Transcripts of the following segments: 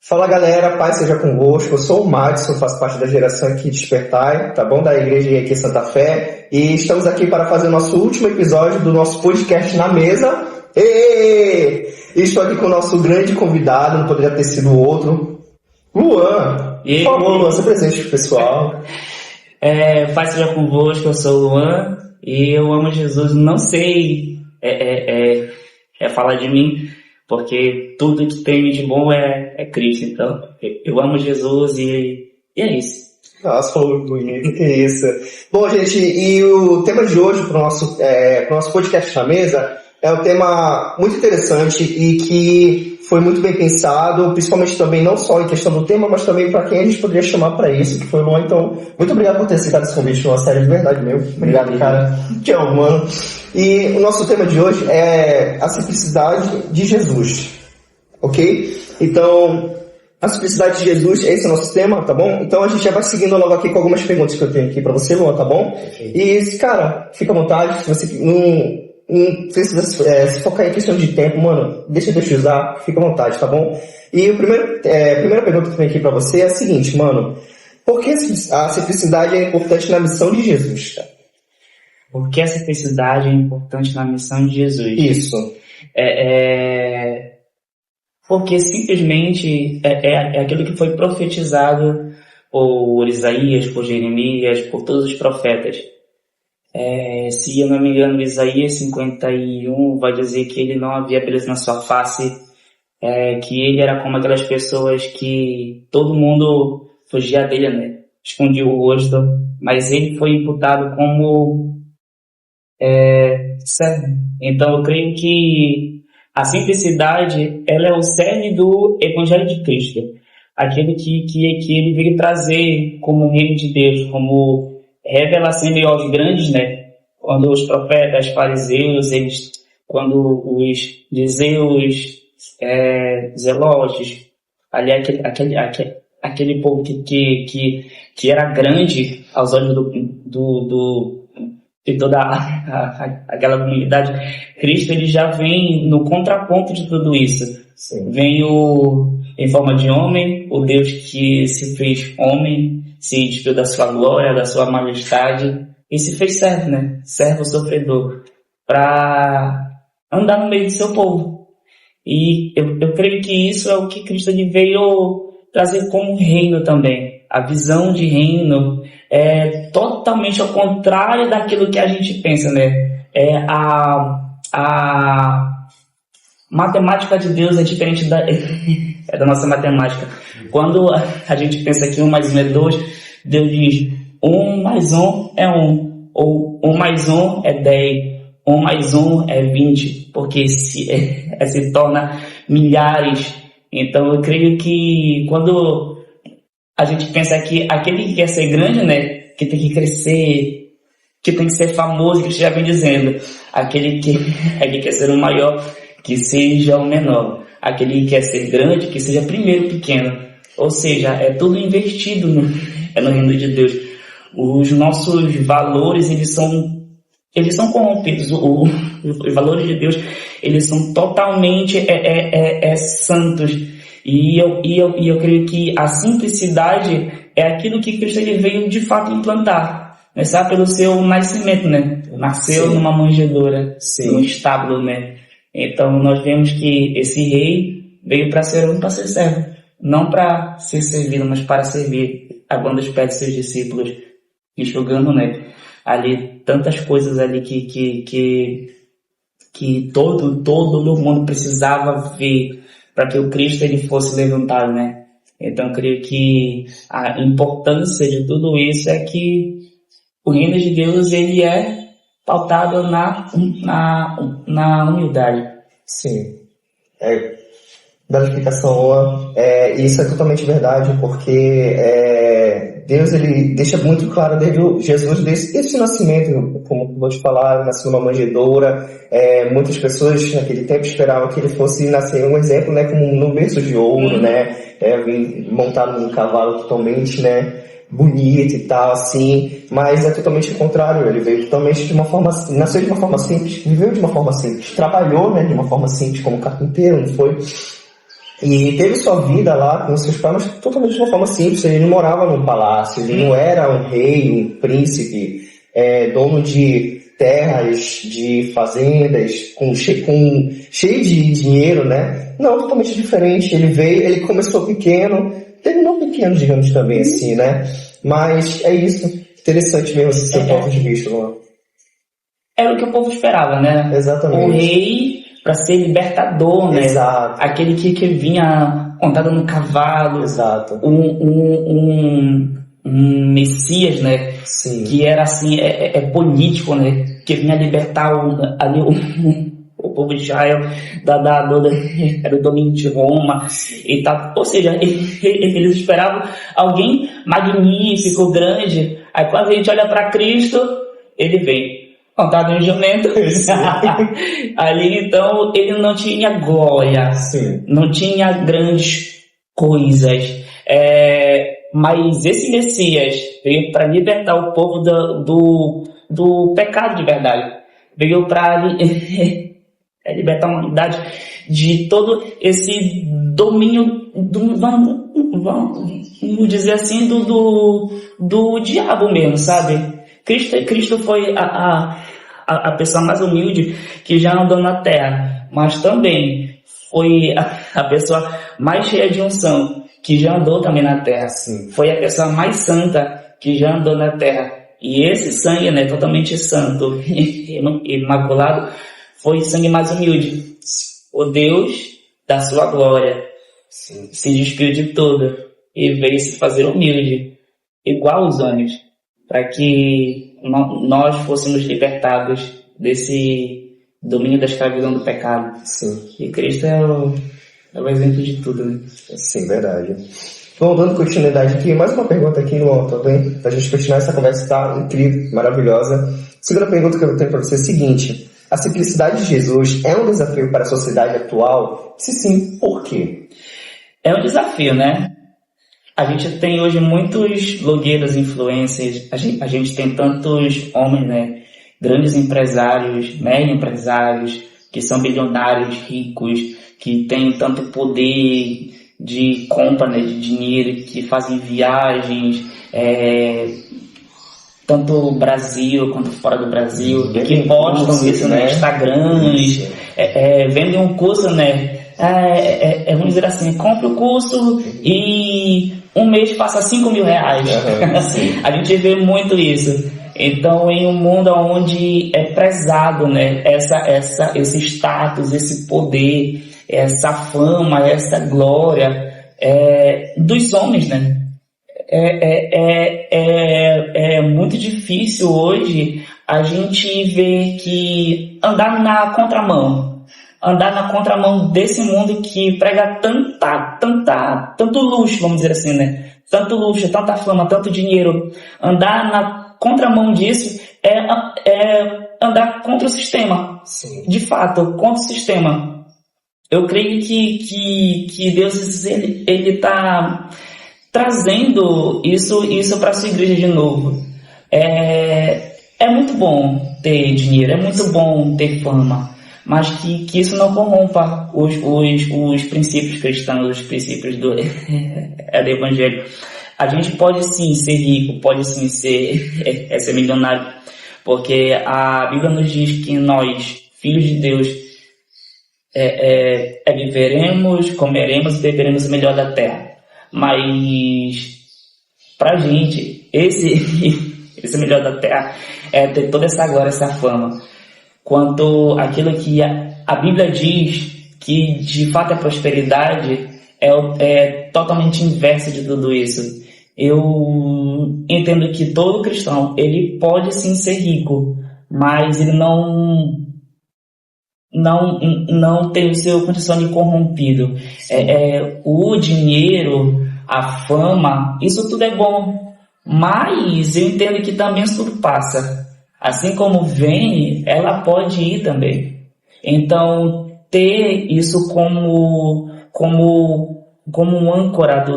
Fala galera, paz seja convosco, eu sou o Madison, faço parte da geração aqui Despertai, tá bom? Da igreja aqui Santa Fé, e estamos aqui para fazer o nosso último episódio do nosso podcast Na Mesa. E estou aqui com o nosso grande convidado, não poderia ter sido outro, Luan. Por favor, Luan, se presente pro pessoal. Paz seja convosco, eu sou o Luan, e eu amo Jesus, não sei falar de mim, porque tudo que tem de bom é Cristo. Então, eu amo Jesus e é isso. Nossa, falou bonito, que isso. Bom, gente, e o tema de hoje pro nosso podcast Na Mesa é um tema muito interessante e que foi muito bem pensado, principalmente também não só em questão do tema, mas também para quem a gente poderia chamar para isso, que foi o Luan. Então, muito obrigado por ter aceitado esse convite, Luan, sério, de verdade meu. Obrigado, cara, que é humano. E o nosso tema de hoje é a simplicidade de Jesus, ok? Então, a simplicidade de Jesus, esse é o nosso tema, tá bom? Então a gente já vai seguindo logo aqui com algumas perguntas que eu tenho aqui para você, Luan, tá bom? E, cara, fica à vontade, se você não precisa se focar em questão de tempo, mano, deixa Deus te usar, fica à vontade, tá bom? E a primeira pergunta que eu tenho aqui para você é a seguinte, mano, por que a simplicidade é importante na missão de Jesus, cara? Por que a simplicidade é importante na missão de Jesus? Isso. Porque simplesmente é aquilo que foi profetizado por Isaías, por Jeremias, por todos os profetas. Se eu não me engano, Isaías 51 vai dizer que ele não havia beleza na sua face, que ele era como aquelas pessoas que todo mundo fugia dele, né? Escondia o rosto, mas ele foi imputado como servo. Então eu creio que a simplicidade, ela é o cerne do Evangelho de Cristo. Aquilo que ele veio trazer como reino de Deus, como revelação de obras grandes, né? Quando os profetas, fariseus, quando os liseus, zelotes, ali aquele povo que era grande aos olhos de toda aquela comunidade, Cristo ele já vem no contraponto de tudo isso. Sim. Vem em forma de homem, o Deus que se fez homem, se despiu da sua glória, da sua majestade, e se fez servo, né? Servo sofredor, para andar no meio do seu povo. E eu creio que isso é o que Cristo ele veio trazer como reino também. A visão de reino é totalmente ao contrário daquilo que a gente pensa, né? A matemática de Deus é diferente da nossa matemática. Quando a gente pensa que 1 mais 1 é 2, Deus diz 1 mais 1 é 1, ou 1 mais 1 é 10, 1 mais 1 é 20, porque se torna milhares. Então eu creio que quando a gente pensa que aquele que quer ser grande, né, que tem que crescer, que tem que ser famoso, que já vem dizendo, aquele que quer ser o maior, que seja o menor, aquele que quer ser grande, que seja primeiro pequeno. Ou seja, é tudo investido no reino de Deus. Os nossos valores, eles são corrompidos. Os valores de Deus, eles são totalmente santos. E eu creio que a simplicidade é aquilo que Cristo ele veio de fato implantar. Começar pelo seu nascimento, né? Nasceu Sim. numa manjedoura, num estábulo, né? Então nós vemos que esse rei veio para ser para ser servo. Não para ser servido, mas para servir, lavando os pés de seus discípulos, enxugando, né? Ali tantas coisas ali que todo mundo precisava ver para que o Cristo ele fosse levantado, né? Então eu creio que a importância de tudo isso é que o reino de Deus ele é pautado na humildade. Sim. Bela explicação, Luan. Isso é totalmente verdade, porque Deus ele deixa muito claro desde Jesus, desde esse nascimento, como vou te falar, nasceu numa manjedoura. Muitas pessoas naquele tempo esperavam que ele fosse nascer um exemplo, né, como no berço de ouro, né, montado num cavalo totalmente, né. bonita e tal, assim, mas é totalmente o contrário. Ele veio totalmente de uma forma, nasceu de uma forma simples, viveu de uma forma simples, trabalhou, né, de uma forma simples como carpinteiro, não foi? E teve sua vida lá com seus pais, mas totalmente de uma forma simples. Ele não morava num palácio, ele não era um rei, um príncipe, dono de terras, de fazendas, cheio de dinheiro, né? Não, totalmente diferente. Ele veio, ele começou pequeno, terminou pequeno, digamos também assim, né? Mas é isso. Interessante mesmo esse seu ponto de vista, Luan. Era o que o povo esperava, né? Exatamente. O rei para ser libertador, né? Exato. Aquele que vinha montado no cavalo. Exato. Um Messias, né? Sim. Que era assim, político, né? Que vinha libertar o povo de Israel do domínio de Roma e tal. Ou seja, eles esperavam alguém magnífico, grande. Aí quando a gente olha para Cristo, ele vem montado em um jumento. Ali então ele não tinha glória, Sim. não tinha grandes coisas. Mas esse Messias veio para libertar o povo do pecado de verdade. Veio para libertar a humanidade de todo esse domínio, vamos dizer assim, do diabo mesmo, sabe? Cristo foi a pessoa mais humilde que já andou na terra, mas também foi a pessoa mais cheia de unção que já andou também na terra. Sim. Foi a pessoa mais santa que já andou na terra. E esse sangue, né, totalmente santo e imaculado, foi sangue mais humilde. O Deus da sua glória. Sim. Se despiu de tudo e veio se fazer humilde, igual os anjos, para que nós fôssemos libertados desse domínio da escravidão do pecado. Sim. E Cristo é o exemplo de tudo, né? Sim, verdade. Bom, dando continuidade aqui, mais uma pergunta aqui, Luan, também, pra gente continuar essa conversa, tá incrível, maravilhosa. Segunda pergunta que eu tenho para você é a seguinte: a simplicidade de Jesus é um desafio para a sociedade atual? Se sim, por quê? É um desafio, né? A gente tem hoje muitos blogueiros, influencers, a gente tem tantos homens, né? Grandes empresários, mega empresários, que são bilionários, ricos, que têm tanto poder de compra, né, de dinheiro, que fazem viagens, tanto no Brasil quanto fora do Brasil, que postam isso, né, Instagrams, vendem um curso, né, vamos dizer assim, compre o curso e um mês passa 5 mil reais. A gente vê muito isso. Então, em um mundo onde é prezado, né, esse status, esse poder, essa fama, essa glória dos homens, né? É muito difícil hoje a gente ver que andar na contramão desse mundo que prega tanto luxo, vamos dizer assim, né? Tanto luxo, tanta fama, tanto dinheiro. Andar na contramão disso é andar contra o sistema. Sim. De fato, contra o sistema. Eu creio que Deus ele tá trazendo isso para a sua igreja de novo. É muito bom ter dinheiro, é muito bom ter fama, mas que isso não corrompa os princípios cristãos, os princípios do evangelho. A gente pode sim ser rico, pode sim ser milionário, porque a Bíblia nos diz que nós, filhos de Deus, viveremos, comeremos e beberemos o melhor da terra. Mas pra gente, esse melhor da terra é ter toda essa glória, essa fama. Quanto aquilo que a Bíblia diz que de fato é prosperidade, é totalmente inverso de tudo isso. Eu entendo que todo cristão, ele pode sim ser rico, mas ele não tem o seu condição de corrompido. O dinheiro, a fama, isso tudo é bom, mas eu entendo que também isso tudo passa. Assim como vem, ela pode ir também. Então, ter isso como como um âncora da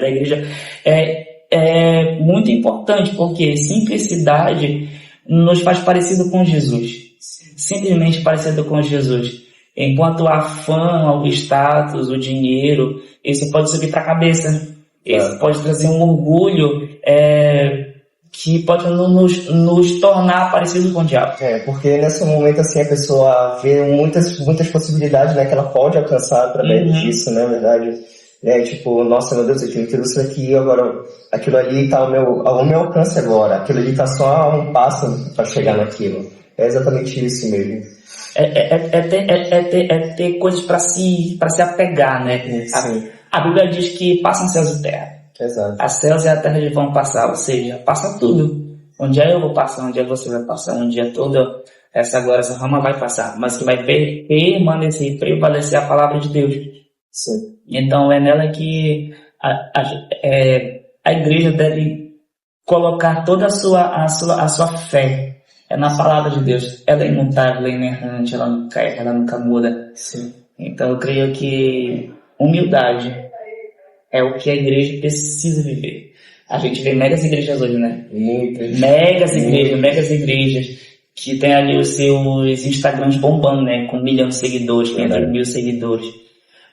igreja, é muito importante, porque simplicidade nos faz parecido com Jesus. Simplesmente parecido com Jesus. Enquanto a fama, o status, o dinheiro, isso pode subir para a cabeça. Isso pode trazer um orgulho que pode nos tornar parecidos com o diabo. Porque nesse momento assim a pessoa vê muitas possibilidades, né, que ela pode alcançar através disso, né, na verdade. Tipo, nossa, meu Deus, eu tenho tudo isso aqui, agora aquilo ali tá ao meu alcance agora, aquilo ali tá só a um passo para chegar naquilo. É exatamente isso mesmo. Ter coisas para se apegar, né? A Bíblia diz que passam céus e terra. Exato. As céus e a terra vão passar, ou seja, passa tudo. Um dia eu vou passar, um dia você vai passar, um dia toda essa rama vai passar, mas que vai permanecer, prevalecer a palavra de Deus. Sim. Então é nela que a igreja deve colocar toda a sua fé. É na palavra de Deus. Ela é imutável, ela é inerrante, ela não cai, ela nunca muda. Sim. Então eu creio que humildade é o que a igreja precisa viver. A gente vê megas igrejas hoje, né? Muitas. Megas igrejas que tem ali os seus Instagrams bombando, né? Com 1 milhão de seguidores, 500 mil seguidores.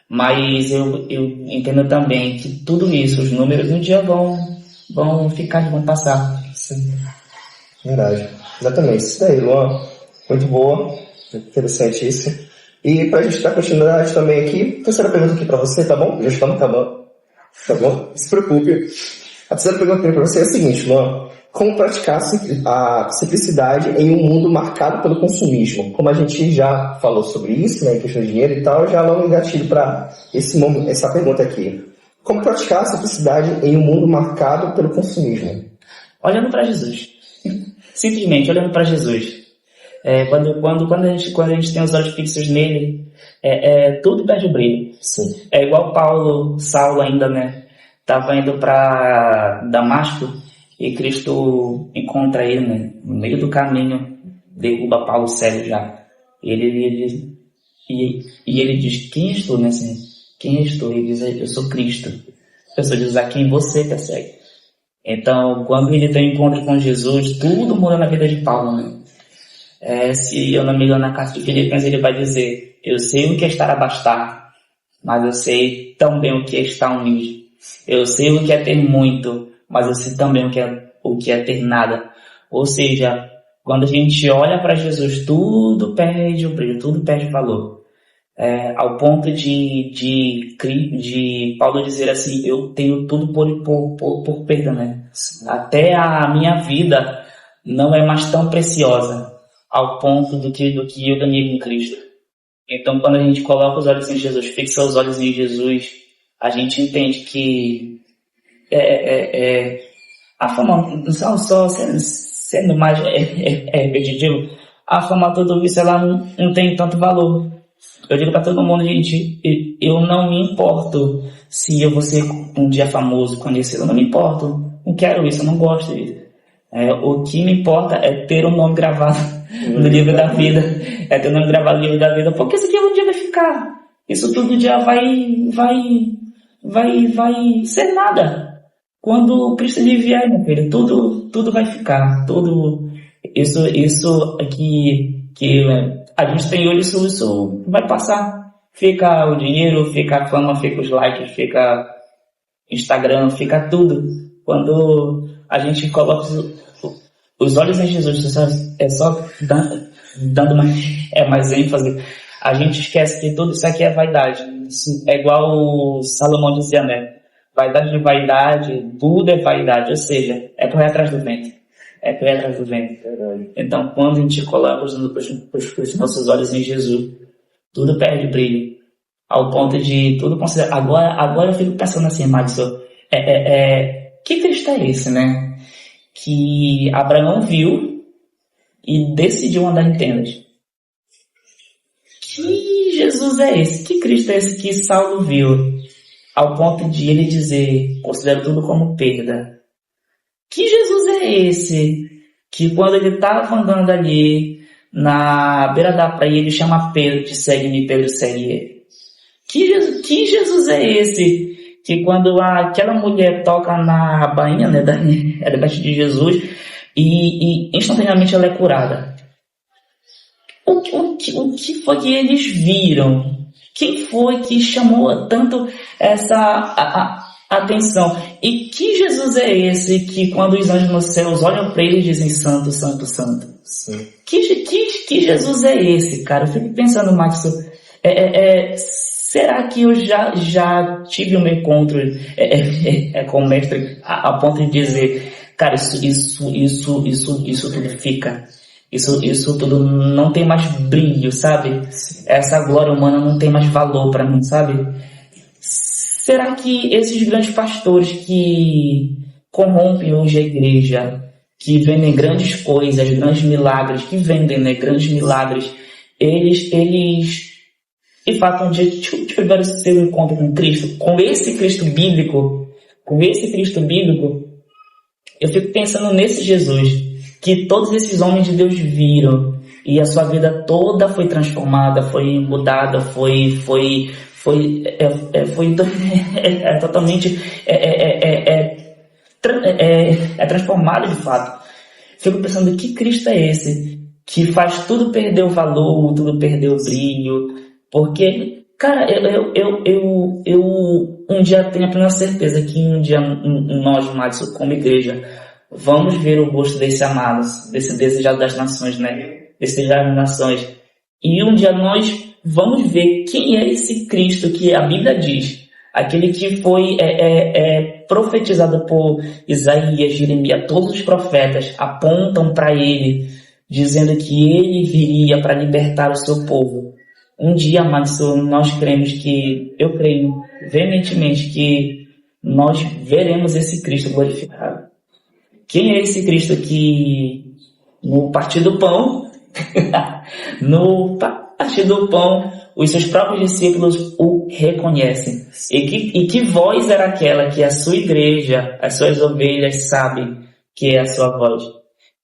Mas eu entendo também que tudo isso, os números um dia vão passar. Sim. Verdade. Exatamente. Isso daí, Luan. Muito boa. Interessante isso. E pra gente dar continuidade também aqui, terceira pergunta aqui pra você, tá bom? Já estamos acabando. Tá bom? Não se preocupe. A terceira pergunta que eu tenho pra você é a seguinte, Luan. Como praticar a simplicidade em um mundo marcado pelo consumismo? Como a gente já falou sobre isso, né, em questão de dinheiro e tal, já logo engatilho para essa pergunta aqui. Como praticar a simplicidade em um mundo marcado pelo consumismo? Olhando para Jesus. Simplesmente olhando para Jesus. Quando a gente tem os olhos fixos nele, tudo perde o brilho. Sim. É igual Saulo ainda, né? Estava indo para Damasco e Cristo encontra ele, né? No meio do caminho, derruba Paulo cego já. E ele diz, quem és tu, né, Senhor? Quem és tu? Ele diz, eu sou Cristo. A pessoa diz, a quem você persegue. Então, quando ele tem um encontro com Jesus, tudo muda na vida de Paulo, né? Se eu não me engano, na carta de Filipenses ele vai dizer, eu sei o que é estar abastado, mas eu sei também o que é estar humilde. Eu sei o que é ter muito, mas eu sei também o que é ter nada. Ou seja, quando a gente olha para Jesus, tudo perde o brilho, tudo perde valor. Ao ponto de Paulo dizer assim, eu tenho tudo por perda, né? Até a minha vida não é mais tão preciosa ao ponto do que eu ganhei com Cristo. Então, quando a gente coloca os olhos em Jesus, fixa os olhos em Jesus, a gente entende que a fama, só sendo mais repetitivo, a fama, tudo isso, ela não tem tanto valor. Eu digo para todo mundo, gente, eu não me importo se eu vou ser um dia famoso, conhecido, eu não me importo, não quero isso, eu não gosto disso. O que me importa é ter o nome gravado no livro da vida, ter o nome gravado no livro da vida, porque esse dia um dia vai ficar, isso tudo já vai ser nada. Quando Cristo vier, meu filho, tudo vai ficar, tudo isso aqui que a gente tem hoje, isso vai passar. Fica o dinheiro, fica a fama, fica os likes, fica Instagram, fica tudo. Quando a gente coloca os olhos em Jesus, só dando mais ênfase, a gente esquece que tudo isso aqui é vaidade. É igual o Salomão dizia, né? Vaidade de vaidade, tudo é vaidade, ou seja, é correr atrás do vento. Então, quando a gente coloca os nossos olhos em Jesus, tudo perde brilho, ao ponto de tudo considerar. Agora eu fico pensando assim, Madison, que Cristo é esse, né? Que Abraão viu e decidiu andar em tendas. Que Jesus é esse? Que Cristo é esse que Saulo viu, ao ponto de ele dizer, considero tudo como perda? Que Jesus é esse que quando ele estava andando ali na beira da praia, ele chama Pedro de segue-me, Pedro segue ele? Que Jesus é esse? Que quando aquela mulher toca na bainha, né, da veste de Jesus, e instantaneamente ela é curada. O que foi que eles viram? Quem foi que chamou tanto essa atenção? E que Jesus é esse que quando os anjos nos céus olham para ele e dizem santo, santo, santo? Sim. Que Jesus é esse, cara? Eu fico pensando, Max, será que eu já tive um encontro com o mestre a ponto de dizer, cara, isso tudo fica, isso tudo não tem mais brilho, sabe? Essa glória humana não tem mais valor para mim, sabe? Será que esses grandes pastores que corrompem hoje a igreja, que vendem grandes coisas, grandes milagres, grandes milagres, eles de fato um dia tiveram seu encontro com Cristo, com esse Cristo bíblico, eu fico pensando nesse Jesus, que todos esses homens de Deus viram, e a sua vida toda foi transformada, foi mudada, foi totalmente transformada de fato. Fico pensando, que Cristo é esse que faz tudo perder o valor, tudo perder o brilho? Porque, cara, eu um dia tenho a plena certeza que um dia nós, Madison, como igreja, vamos ver o rosto desse amado, desse desejado das nações, né? Desse desejado das nações. E um dia nós vamos ver quem é esse Cristo que a Bíblia diz. Aquele que foi profetizado por Isaías, Jeremias, todos os profetas apontam para ele, dizendo que ele viria para libertar o seu povo. Um dia, Madison, nós eu creio veementemente que nós veremos esse Cristo glorificado. Quem é esse Cristo que no partir do pão, os seus próprios discípulos o reconhecem? E que voz era aquela que a sua igreja, as suas ovelhas sabem que é a sua voz?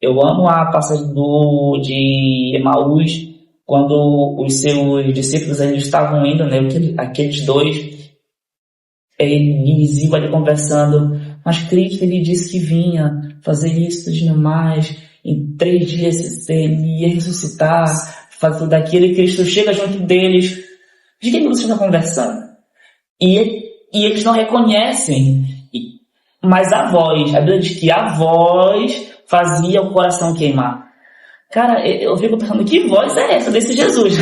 Eu amo a passagem de Emaús, quando os seus discípulos eles estavam indo, né, aqueles dois, eles iam ali conversando, mas Cristo ele disse que vinha fazer isso tudo mais, em 3 dias ele ia ressuscitar, fazer tudo aquilo, e Cristo chega junto deles. De quem vocês estão conversando? E eles não reconhecem, mas a Bíblia diz que a voz fazia o coração queimar. Cara, eu fico pensando, que voz é essa desse Jesus?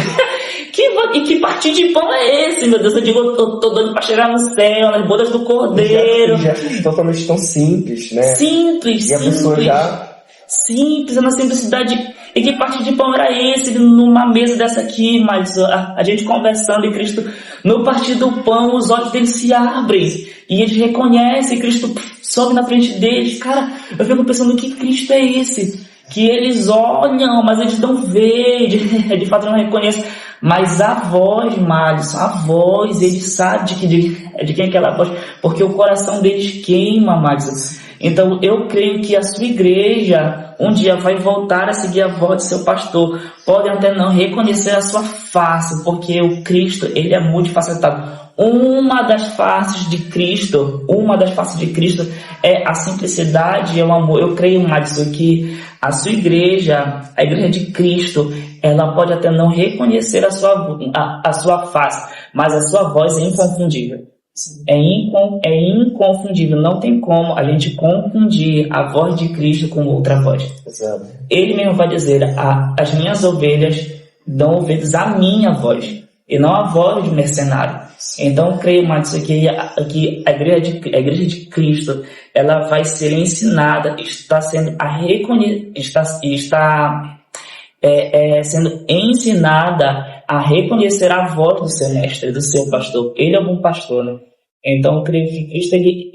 E que partir de pão é esse, meu Deus? Eu digo, eu tô doido pra chegar no céu, nas bodas do Cordeiro. Gestos totalmente tão simples, né? Simples. A pessoa já... Simples, é uma simplicidade. E que parte de pão era esse, numa mesa dessa aqui, mas a gente conversando e Cristo, no partir do pão, os olhos deles se abrem e eles reconhecem, Cristo sobe na frente deles. Cara, eu fico pensando, que Cristo é esse? Que eles olham, mas eles não veem, de fato não reconhecem. Mas a voz, Madison, a voz, eles sabem de quem é aquela voz, porque o coração deles queima, Madison. Então eu creio que a sua igreja um dia vai voltar a seguir a voz do seu pastor. Podem até não reconhecer a sua face, porque o Cristo, ele é multifacetado. Uma das faces de Cristo é a simplicidade e o amor. Eu creio, Madison, que a sua igreja, a igreja de Cristo, ela pode até não reconhecer a sua face, mas a sua voz é inconfundível. É inconfundível, não tem como a gente confundir a voz de Cristo com outra voz. Exato. Ele mesmo vai dizer, as minhas ovelhas dão ouvidos à minha voz, e não à voz de mercenário. Então, eu creio, Matheus, que a igreja de Cristo, ela vai ser ensinada, está sendo sendo ensinada a reconhecer a voz do seu mestre, do seu pastor. Ele é um bom pastor, né? Então, eu creio que Cristo ele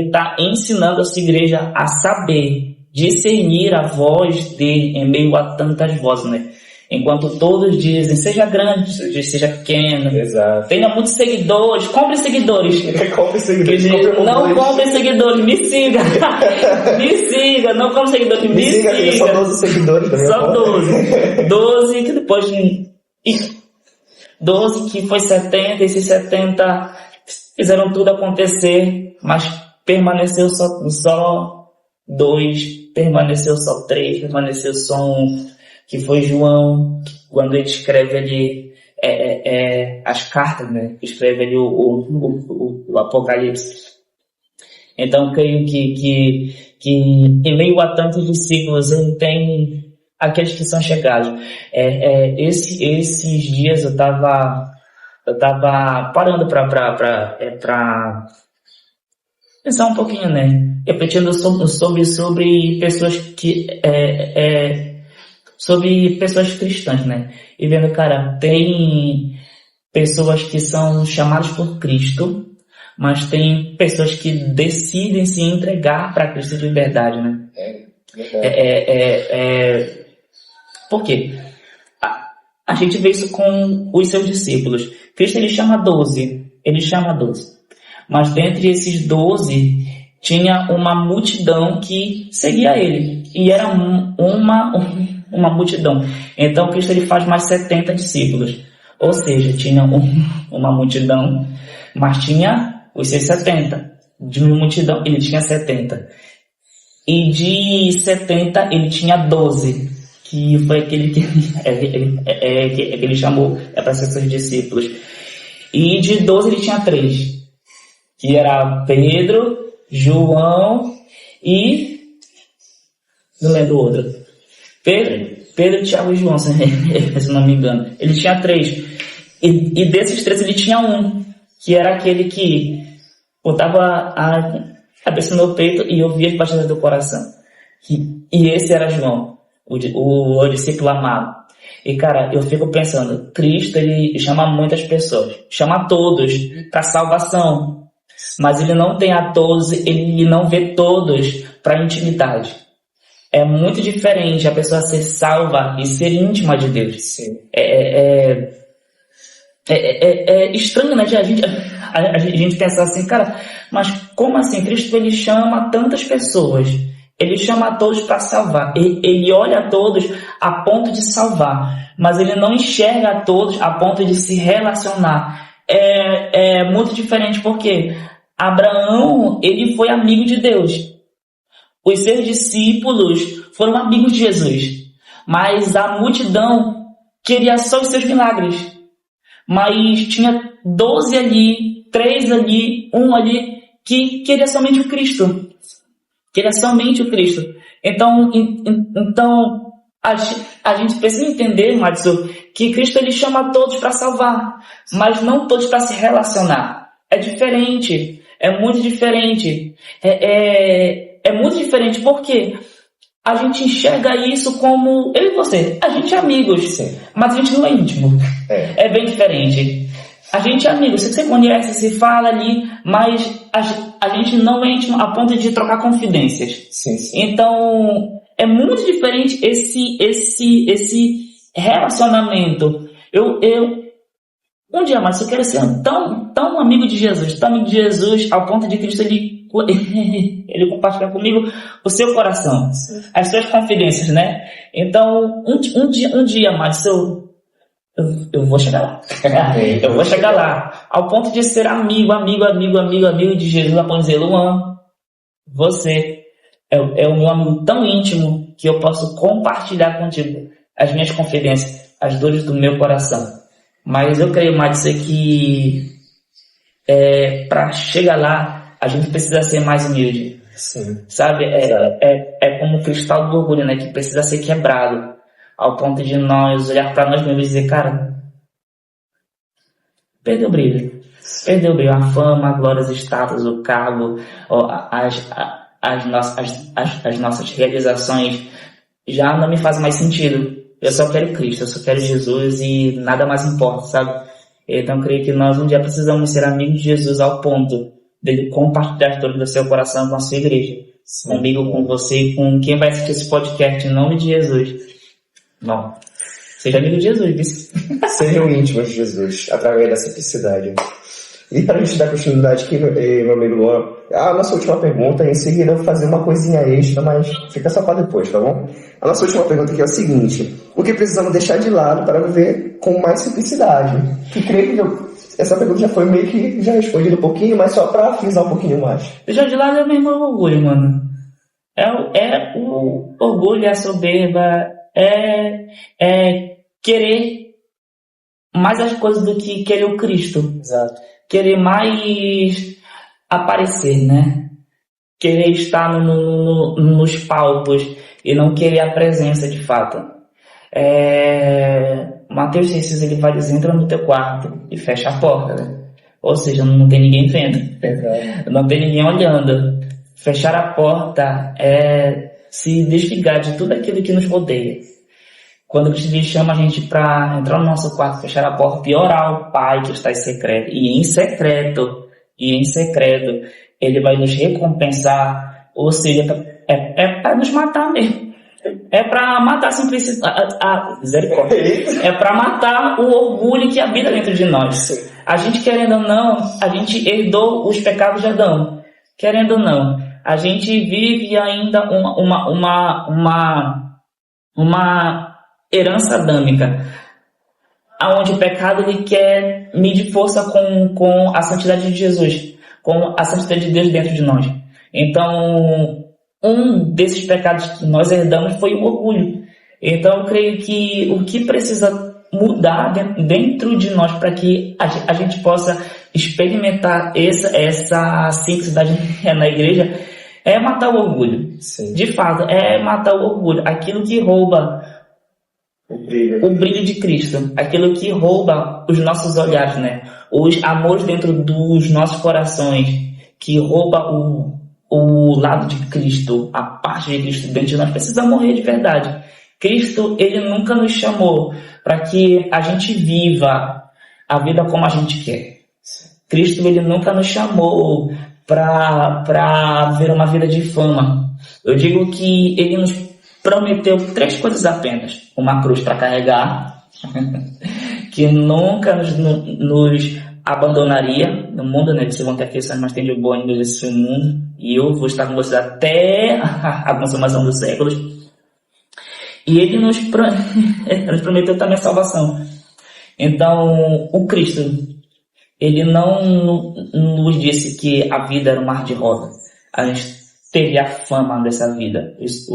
está ensinando a sua igreja a saber discernir a voz dele em meio a tantas vozes, né? Enquanto todos dizem, seja grande, seja pequeno, exato, tenha muitos seguidores, compre seguidores. Compre seguidores. Não compre seguidores, me siga. Me siga, não compre seguidores, me siga. Só 12 seguidores também. Só 12. 12 que depois... 12 que foi 70, esses 70 fizeram tudo acontecer, mas permaneceu só 2, permaneceu só 3, permaneceu só 1, que foi João, quando ele escreve ali as cartas, né? Escreve ali o Apocalipse. Então, creio que em meio a tantos discípulos, ele tem aqueles que são chegados. Esses dias eu tava parando para pensar um pouquinho, né? Refletindo sobre pessoas sobre pessoas cristãs, né? E vendo, cara, tem pessoas que são chamadas por Cristo, mas tem pessoas que decidem se entregar para Cristo de verdade, né? Por quê? A gente vê isso com os seus discípulos. Cristo, ele chama 12. Mas dentre esses 12, tinha uma multidão que seguia ele. E era uma multidão. Então, Cristo, ele faz mais 70 discípulos. Ou seja, tinha uma multidão, mas tinha os seus 70. De uma multidão, ele tinha 70. E de 70, ele tinha 12. Que foi aquele que ele chamou para ser seus discípulos. E de 12 ele tinha 3. Que era Pedro, João e... não lembro o outro. Pedro, Tiago e João, se não me engano. Ele tinha 3. E desses 3 ele tinha um. Que era aquele que botava a cabeça no peito e ouvia as batidas do coração. E esse era João, o discípulo amado. E, cara, eu fico pensando, Cristo, ele chama muitas pessoas, chama todos para salvação, mas ele não tem a todos, ele não vê todos para intimidade. É muito diferente a pessoa ser salva e ser íntima de Deus. Sim. É estranho, né? A gente pensar assim, cara, mas como assim? Cristo, ele chama tantas pessoas, ele chama a todos para salvar, ele olha a todos a ponto de salvar, mas ele não enxerga a todos a ponto de se relacionar. É muito diferente, porque Abraão, ele foi amigo de Deus, os seus discípulos foram amigos de Jesus, mas a multidão queria só os seus milagres. Mas tinha 12 ali, 3 ali, 1 ali, que queria somente o Cristo. Então a gente precisa entender, Madison, que Cristo, ele chama todos para salvar, mas não todos para se relacionar. É diferente, é muito diferente. É muito diferente, porque a gente enxerga isso como eu e você. A gente é amigos, sim, mas a gente não é íntimo. É bem diferente. A gente é amigo, você conhece, se fala ali, mas a gente não é íntimo a ponto de trocar confidências. Sim. Então, é muito diferente esse relacionamento. Um dia mais eu quero ser tão amigo de Jesus, ao ponto de Cristo ele compartilhar comigo o seu coração, as suas confidências, né? Então, um dia mais eu vou chegar lá. Eu vou chegar lá, ao ponto de ser amigo de Jesus, a ponto de dizer, Luan, você é o meu amigo tão íntimo que eu posso compartilhar contigo as minhas confidências, as dores do meu coração. Mas eu creio, Madison, que para chegar lá, a gente precisa ser mais humilde. Sim. Sabe? É como o cristal do orgulho, né? Que precisa ser quebrado, ao ponto de nós olhar para nós mesmos e dizer, cara, perdeu o brilho. A fama, a glória, os status, o cargo, as nossas realizações já não me fazem mais sentido. Eu só quero Cristo, eu só quero Jesus e nada mais importa, sabe? Então eu creio que nós um dia precisamos ser amigos de Jesus ao ponto dele compartilhar todo o seu coração com a sua igreja. Sim. Comigo, com você e com quem vai assistir esse podcast, em nome de Jesus. Não. Seja amigo de Jesus, viu? Sejam íntimos de Jesus, através da simplicidade. E para a gente dar continuidade aqui, meu amigo Luan, A nossa última pergunta, em seguida eu vou fazer uma coisinha extra, mas fica só para depois, tá bom? A nossa última pergunta aqui é o seguinte: o que precisamos deixar de lado para viver com mais simplicidade? Que creio que essa pergunta já foi meio que já respondida um pouquinho, mas só para frisar um pouquinho mais. Deixar de lado é mesmo o orgulho, mano. É o orgulho, a soberba, é querer mais as coisas do que querer o Cristo. Exato. Querer mais aparecer, né? Querer estar nos palcos e não querer a presença de fato. Mateus 6, ele vai dizer: entra no teu quarto e fecha a porta, né? Ou seja, não tem ninguém vendo, não tem ninguém olhando. Fechar a porta é se desligar de tudo aquilo que nos rodeia. Quando Cristo chama a gente para entrar no nosso quarto, fechar a porta e orar ao Pai que está em secreto, e em secreto, Ele vai nos recompensar, ou seja, é para nos matar mesmo. É para matar a simplicidade, a misericórdia. É para matar o orgulho que habita dentro de nós. A gente, querendo ou não, a gente herdou os pecados de Adão. Querendo ou não, a gente vive ainda uma herança adâmica, aonde o pecado ele quer medir força com a santidade de Jesus, com a santidade de Deus dentro de nós. Então, um desses pecados que nós herdamos foi o orgulho. Então, eu creio que o que precisa mudar dentro de nós para que a gente possa experimentar essa simplicidade na igreja é matar o orgulho. Sim. De fato, é matar o orgulho. Aquilo que rouba o brilho de Cristo, aquilo que rouba os nossos olhares, né? Os amores dentro dos nossos corações, que rouba o lado de Cristo, a parte de Cristo dentro de nós, precisa morrer de verdade. Cristo, ele nunca nos chamou para que a gente viva a vida como a gente quer. Cristo, ele nunca nos chamou para ver uma vida de fama. Eu digo que ele nos prometeu 3 coisas apenas: uma cruz para carregar, que nunca nos abandonaria no mundo, né? Vocês vão ter aflições, mas tem de boa ainda esse mundo, e eu vou estar com vocês até a consumação dos séculos. E ele nos prometeu também a salvação. Então, o Cristo, ele não nos disse que a vida era um mar de rosa. A gente teve a fama dessa vida, os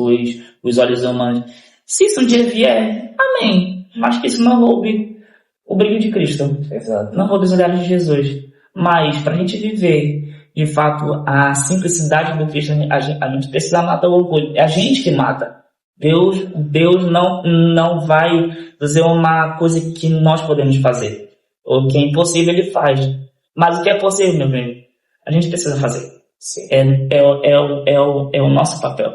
olhos humanos. Se isso um dia vier, amém. Mas que isso não roube o brilho de Cristo. Exato. Não roube os olhares de Jesus. Mas, para a gente viver, de fato, a simplicidade do Cristo, a gente precisa matar o orgulho. É a gente que mata. Deus não vai fazer uma coisa que nós podemos fazer. O que é impossível, ele faz. Mas o que é possível, meu bem, a gente precisa fazer. Sim. É o nosso papel.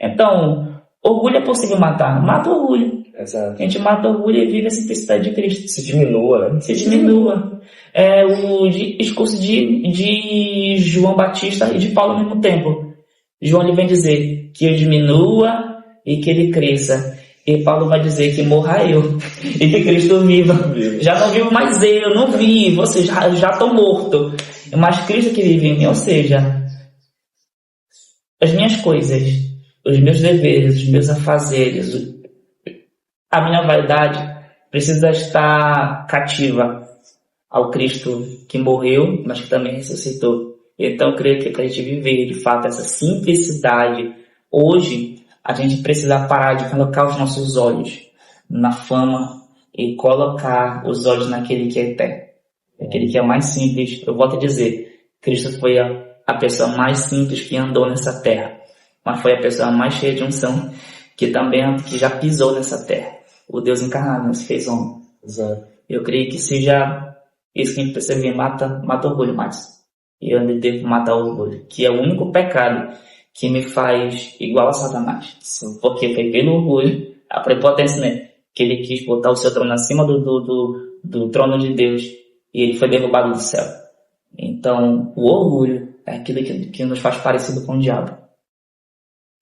Então, orgulho é possível matar. Mata o orgulho. Exato. A gente mata o orgulho e vive a simplicidade de Cristo. Se diminua, né? Se diminua. É o discurso de João Batista e de Paulo ao mesmo tempo. João ele vem dizer que eu diminua e que ele cresça. E Paulo vai dizer que morra eu e que Cristo viva. Já não vivo mais eu, não vivo, ou seja, já estou morto. Mas Cristo que vive em mim, ou seja, as minhas coisas, os meus deveres, os meus afazeres, a minha vaidade precisa estar cativa ao Cristo que morreu, mas que também ressuscitou. Então eu creio que para a gente viver de fato essa simplicidade, hoje a gente precisa parar de colocar os nossos olhos na fama e colocar os olhos naquele que é eterno, aquele que é mais simples. Eu volto a dizer, Cristo foi a pessoa mais simples que andou nessa terra, mas foi a pessoa mais cheia de unção que já pisou nessa terra. O Deus encarnado se fez homem. Exato. Eu creio que seja isso que a gente precisa ver, mata o orgulho mais. E eu devo matar o orgulho, que é o único pecado que me faz igual a Satanás. Sim. Porque foi pelo orgulho, a prepotência, né? Que ele quis botar o seu trono acima do trono de Deus, e ele foi derrubado do céu. Então, o orgulho é aquilo que nos faz parecido com o diabo.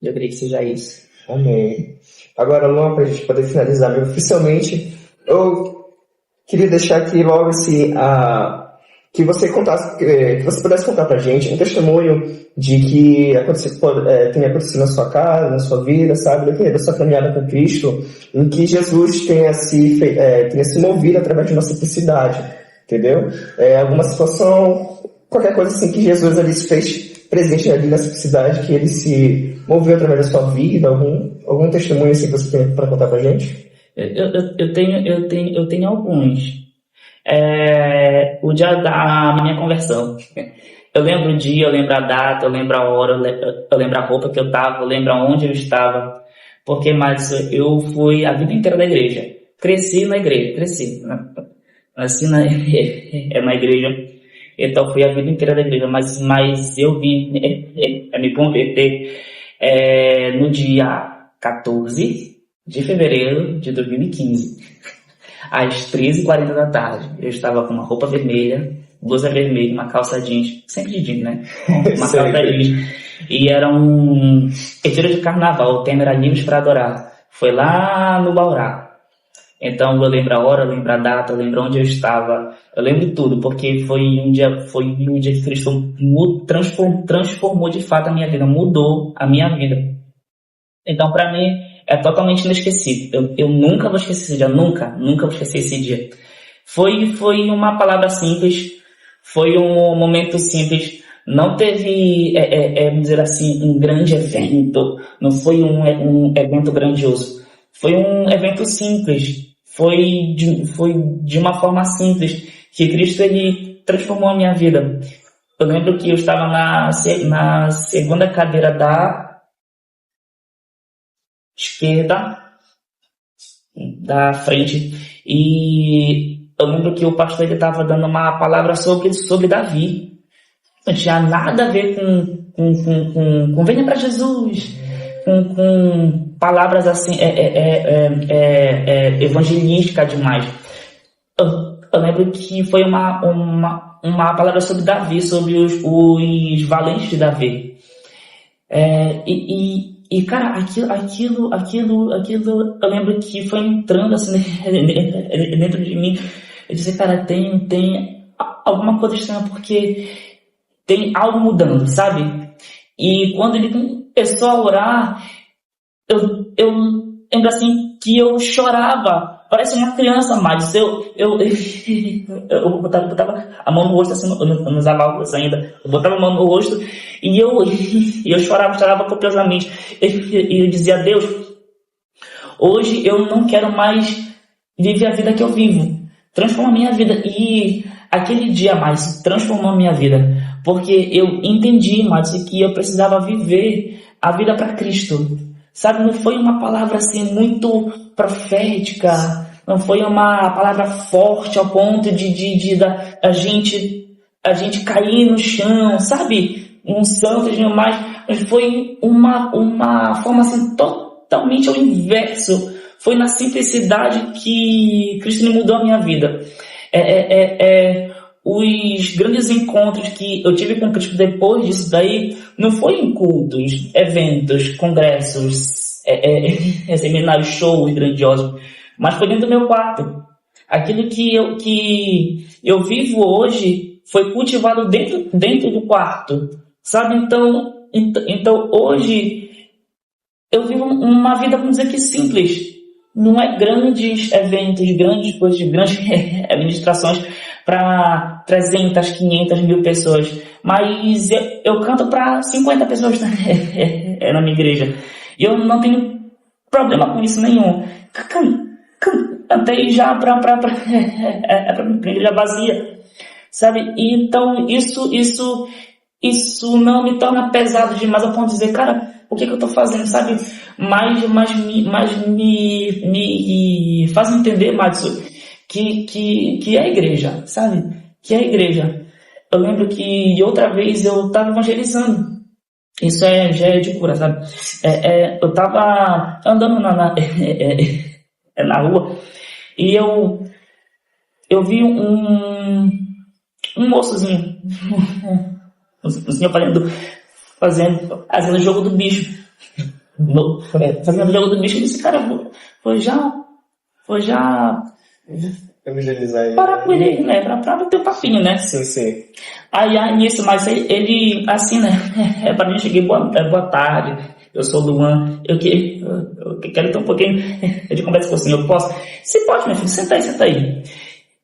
Eu creio que seja isso. Amém. Agora, Luan, para a gente poder finalizar oficialmente, eu queria deixar aqui logo que você contasse, que você pudesse contar pra gente um testemunho de que tenha acontecido na sua casa, na sua vida, sabe, da sua caminhada com Cristo, em que Jesus tenha se movido através de uma simplicidade, entendeu? Alguma situação, qualquer coisa assim que Jesus ali se fez presente ali na simplicidade, que ele se moveu através da sua vida, algum testemunho assim que você tem para contar pra gente? Eu tenho alguns. O dia da minha conversão. Eu lembro o dia, eu lembro a data, eu lembro a hora, eu lembro a roupa que eu tava, eu lembro aonde eu estava. Porque, mas eu fui a vida inteira da igreja. Cresci na igreja, nasci na igreja. Então fui a vida inteira da igreja, mas eu vim me converter no dia 14 de fevereiro de 2015. Às 13h40 da tarde, eu estava com uma roupa vermelha, blusa vermelha, uma calça jeans, sempre de jeans, né? Uma calça jeans. E era um retiro de carnaval, o tema era Livros para Adorar. Foi lá no Baurá. Então eu lembro a hora, eu lembro a data, eu lembro onde eu estava, eu lembro tudo, porque foi um dia que Cristo transformou de fato a minha vida, mudou a minha vida. Então para mim é totalmente inesquecível. Eu nunca vou esquecer esse dia, nunca vou esquecer esse dia. Foi uma palavra simples, foi um momento simples, não teve, vamos dizer assim, um grande evento, não foi um evento grandioso, foi um evento simples, foi de uma forma simples, que Cristo ele transformou a minha vida. Eu lembro que eu estava na segunda cadeira da esquerda da frente e eu lembro que o pastor ele estava dando uma palavra sobre Davi. Não tinha nada a ver com venha para Jesus, com palavras assim evangelística demais. Eu lembro que foi uma palavra sobre Davi, sobre os valentes de Davi. E cara, aquilo, eu lembro que foi entrando assim dentro de mim. Eu disse, cara, tem alguma coisa estranha, porque tem algo mudando, sabe? E quando ele começou a orar, eu lembro assim que eu chorava. Parece uma criança, mas eu botava a mão no rosto, assim, nos abálculos ainda. Eu botava a mão no rosto e eu chorava copiosamente. E eu dizia a Deus, hoje eu não quero mais viver a vida que eu vivo. Transforma a minha vida. E aquele dia mais transformou a minha vida. Porque eu entendi, Márcio, que eu precisava viver a vida para Cristo. Sabe, não foi uma palavra assim muito profética, não foi uma palavra forte ao ponto de a gente cair no chão, sabe? Um santo demais, mas foi uma forma assim totalmente ao inverso. Foi na simplicidade que Cristo mudou a minha vida. Os grandes encontros que eu tive com Cristo depois disso daí não foi em cultos, eventos, congressos, seminários, shows grandiosos, mas foi dentro do meu quarto. Aquilo que eu vivo hoje foi cultivado dentro do quarto, sabe? Então hoje eu vivo uma vida, vamos dizer que simples. Não é grandes eventos, grandes coisas, grandes administrações para 300, 500 mil pessoas, mas eu canto para 50 pessoas na minha igreja, e eu não tenho problema com isso nenhum. Cantei já para igreja vazia, sabe? Então isso não me torna pesado demais a ponto de dizer, cara, o que eu tô fazendo, sabe? Mas me faz entender, Márcio, que é a igreja, sabe? Que é a igreja. Eu lembro que outra vez eu estava evangelizando. Isso já é de cura, sabe? Eu estava andando na rua e eu vi um moçozinho, um senhor fazendo o jogo do bicho. Fazendo o jogo do bicho, eu disse, cara, vou já Evangelizar ele. Parar com ele, né? Pra ter o papinho, né? Sim, sim. Aí nisso, mas ele, assim, né? Pra mim, eu cheguei, boa tarde, eu sou o Luan, eu quero ter um pouquinho de conversa com o senhor, posso? Você pode, meu filho, senta aí.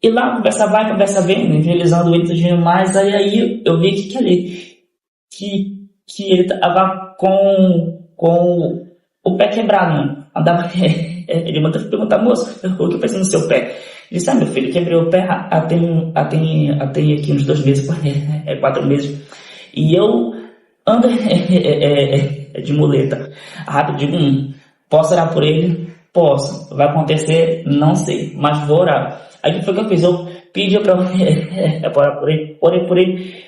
E lá, conversa vai, conversa vem, evangelizando ele tudinho mais, aí eu vi que ele tava com o pé quebrado, mano. Andava, ele mandou perguntar, moço, o que fez no seu pé? Ele disse, meu filho, quebrei o pé tem aqui uns 2 meses, 4 meses. E eu ando de muleta. Rápido, digo, posso orar por ele? Posso. Vai acontecer? Não sei, mas vou orar. Aí o que foi que eu fiz? Eu pedi pra orar por ele, orei por ele.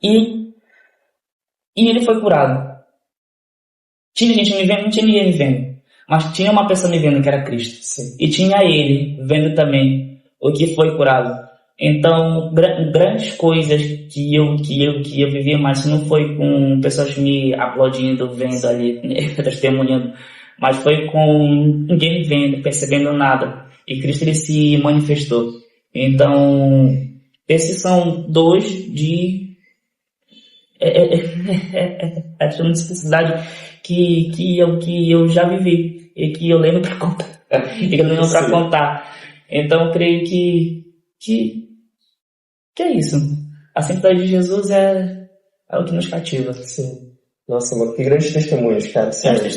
E ele foi curado. Tinha gente me vendo? Não tinha ninguém me vendo. Mas tinha uma pessoa me vendo que era Cristo. Sim. E tinha ele vendo também o que foi curado. Então, grandes coisas que eu vivi, mas não foi com pessoas me aplaudindo, vendo ali, testemunhando. Mas foi com ninguém vendo, percebendo nada. E Cristo, ele se manifestou. Então, esses são 2 de essa necessidade que eu já vivi e que eu lembro para contar. Então eu creio que é isso. A simplicidade de Jesus é o que nos cativa. Sim. Nossa, mano, que grandes testemunhos, cara. Sério, grandes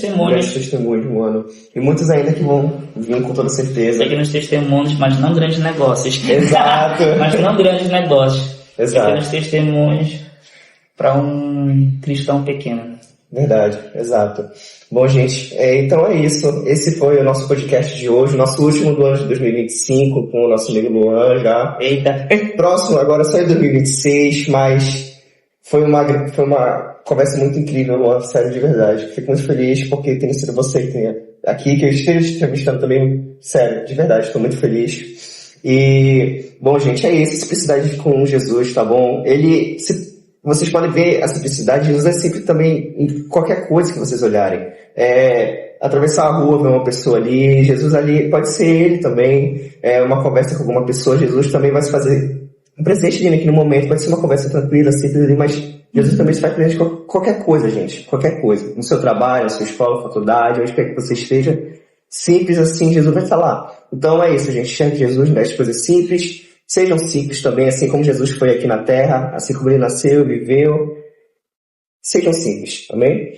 testemunhos, mano. E muitos ainda que vão vir com toda certeza. Pequenos testemunhos, mas não grandes negócios. Exato. Mas não grandes negócios. Exato. Pequenos testemunhos para um cristão pequeno. Verdade, exato. Bom, gente, então é isso. Esse foi o nosso podcast de hoje, nosso último do ano de 2025, com o nosso amigo Luan já. Eita! Próximo agora só em 2026, mas foi uma conversa muito incrível, Luan, sério, de verdade. Fico muito feliz porque tem sido você que tem aqui, que eu esteja entrevistando também, sério, de verdade, estou muito feliz. E, bom, gente, é isso, simplicidade com Jesus, tá bom? Vocês podem ver a simplicidade de Jesus é sempre também em qualquer coisa que vocês olharem. Atravessar a rua, ver uma pessoa ali, Jesus ali, pode ser ele também, uma conversa com alguma pessoa, Jesus também vai se fazer um presente ali naquele momento, pode ser uma conversa tranquila, simples ali, mas Jesus também se faz presente com qualquer coisa, gente, qualquer coisa. No seu trabalho, na sua escola, faculdade, onde quer que você esteja, simples assim, Jesus vai falar. Então é isso, gente, chame Jesus nas coisas simples. Sejam simples também, assim como Jesus foi aqui na Terra, assim como ele nasceu, viveu. Sejam simples, amém?